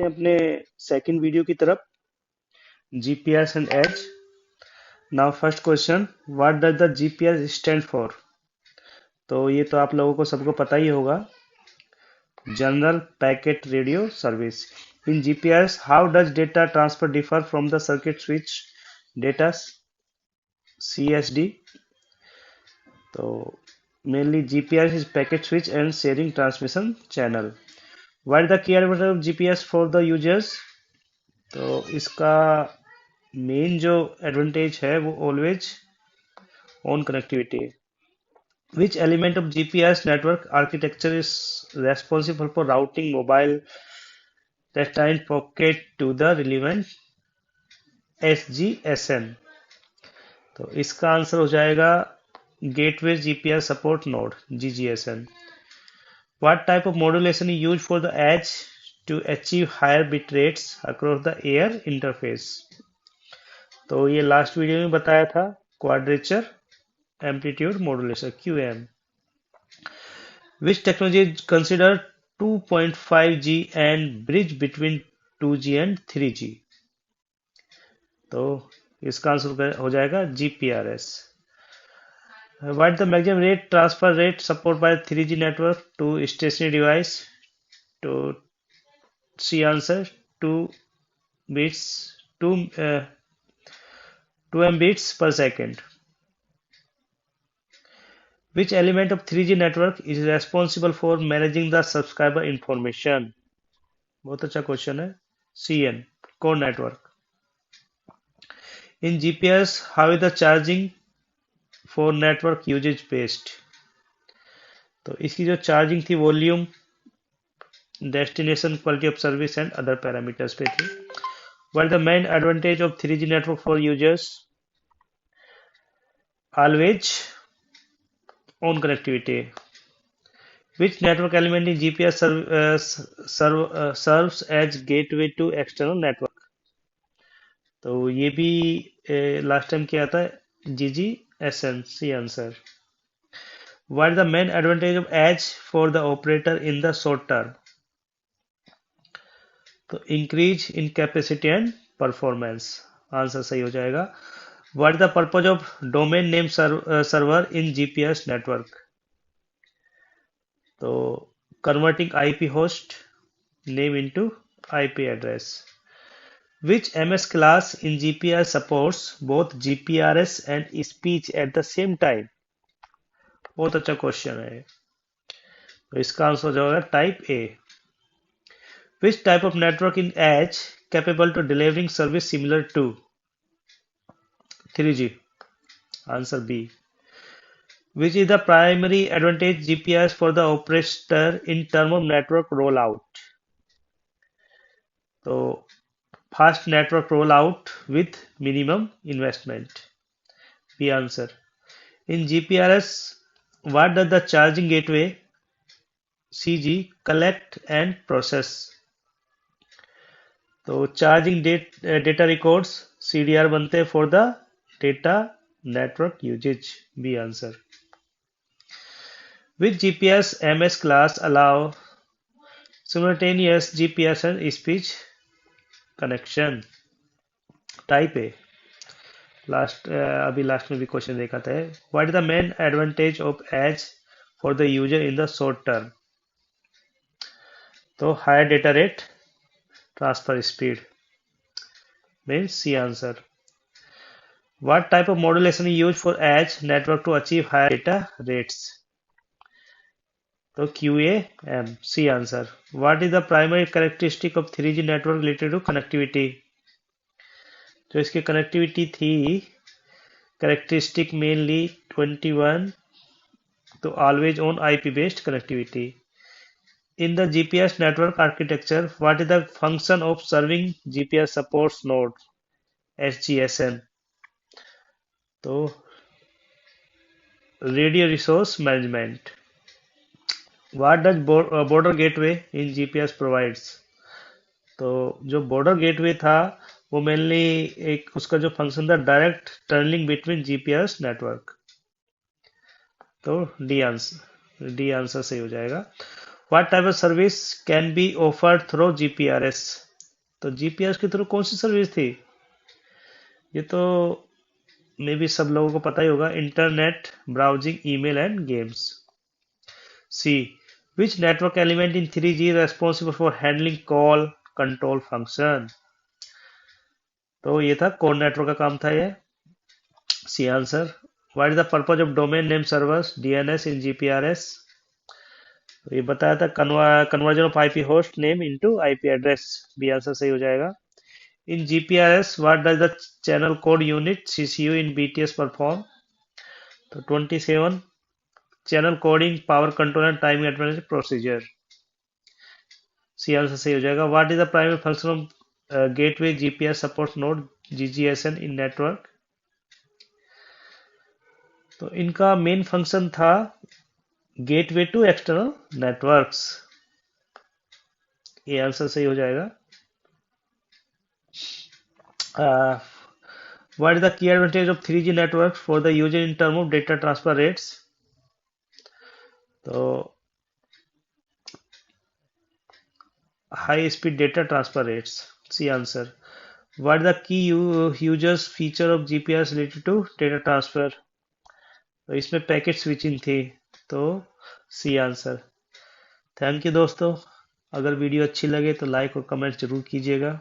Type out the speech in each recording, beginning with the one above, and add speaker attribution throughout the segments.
Speaker 1: अपने second video की तरफ GPS and edge. Now first question, what does the GPS stand for? तो ये तो आप लोगों को सबको पता ही होगा, general packet radio service. In GPS how does data transfer differ from the circuit switch data CSD? तो mainly GPS is packet switch and sharing transmission channel. What the key advantage of GPS for the users? तो इसका main जो advantage है वो always on connectivity. Which element of GPS network architecture is responsible for routing mobile destined packet to the relevant SGSN? तो इसका answer हो जाएगा gateway GPS support node GGSN. What type of modulation is used for the edge to achieve higher bit rates across the air interface? तो ये last video में बताया था, quadrature amplitude modulation QAM. Which technology is considered 2.5G and bridge between 2G and 3G? तो इसका answer हो जाएगा GPRS. What the maximum rate transfer rate support by 3G network to stationary device? To C answer 2 bits 2 2 mbits per second. Which element of 3G network is responsible for managing the subscriber information? बहुत अच्छा question है, CN core network. In GPS, how is the charging for network usage based? तो इसकी जो charging थी volume, destination, quality of service and other parameters पे थी. What is the main advantage of 3G network for users? Always on connectivity. Which network element in GPS serves as gateway to external network? तो ये भी last time क्या था, GGSN. C answer. What is the main advantage of edge for the operator in the short term? तो increase in capacity and performance. Answer सही हो जाएगा. What is the purpose of domain name server in GPS network? तो converting IP host name into IP address. Which MS class in GPS supports both GPRS and speech at the same time? बहुत अच्छा question है. तो इसका answer हो जाएगा type A. Which type of network in edge capable to delivering service similar to 3G? Answer B. Which is the primary advantage GPS for the operator in terms of network rollout? तो fast network rollout with minimum investment. B answer. In GPRS, what does the charging gateway CG collect and process? तो charging data records CDR बनते हैं for the data network usage. B answer. Which GPS MS class allow simultaneous GPS and speech connection? Type A. अभी last में भी question देखा था. What is the main advantage of EDGE for the user in the short term? तो higher data rate, transfer speed. Means C answer. What type of modulation is used for edge network to achieve higher data rates? So QAM. C answer. What is the primary characteristic of 3G network related to connectivity? तो इसकी connectivity थी characteristic mainly 21, तो always on IP based connectivity. In the GPS network architecture, what is the function of serving GPS supports node SGSN? तो radio resource management. What does border gateway in GPS provides? तो जो border gateway था वो mainly एक उसका जो function था direct tunneling between GPS network. तो डी आंसर सही हो जाएगा. What type of service can be offered through GPRS? तो जीपीएस के थ्रू कौन सी सर्विस थी? ये तो मे भी सब लोगों को पता ही होगा, internet browsing, email and games. C, which network element in 3G responsible for handling call control function? तो ये था कोर नेटवर्क का काम था ये। C answer. What is the purpose of domain name servers, DNS, in GPRS? तो ये बताया था, conversion of IP host name into IP address. B answer सही हो जाएगा। In GPRS what does the channel code unit CCU in BTS perform? तो 27, channel coding, power control and timing advantage procedure. C answer सही हो जाएगा। What is the primary function of gateway GPS support node GGSN in network? तो इनका main function था gateway to external networks. ये answer सही हो जाएगा। What is the key advantage of 3G network for the user in terms of data transfer rates? तो high speed data transfer rates. C answer. What is the key users feature of GPS related to data transfer? तो इसमें packet switching थी। तो C answer. Thank you दोस्तों, अगर video अच्छी लगे तो लाइक और कमेंट जरूर कीजिएगा।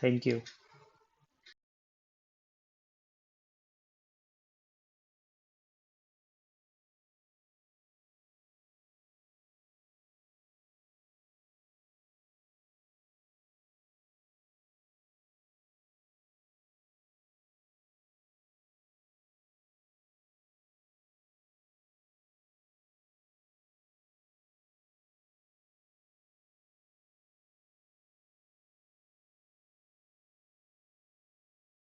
Speaker 1: Thank you.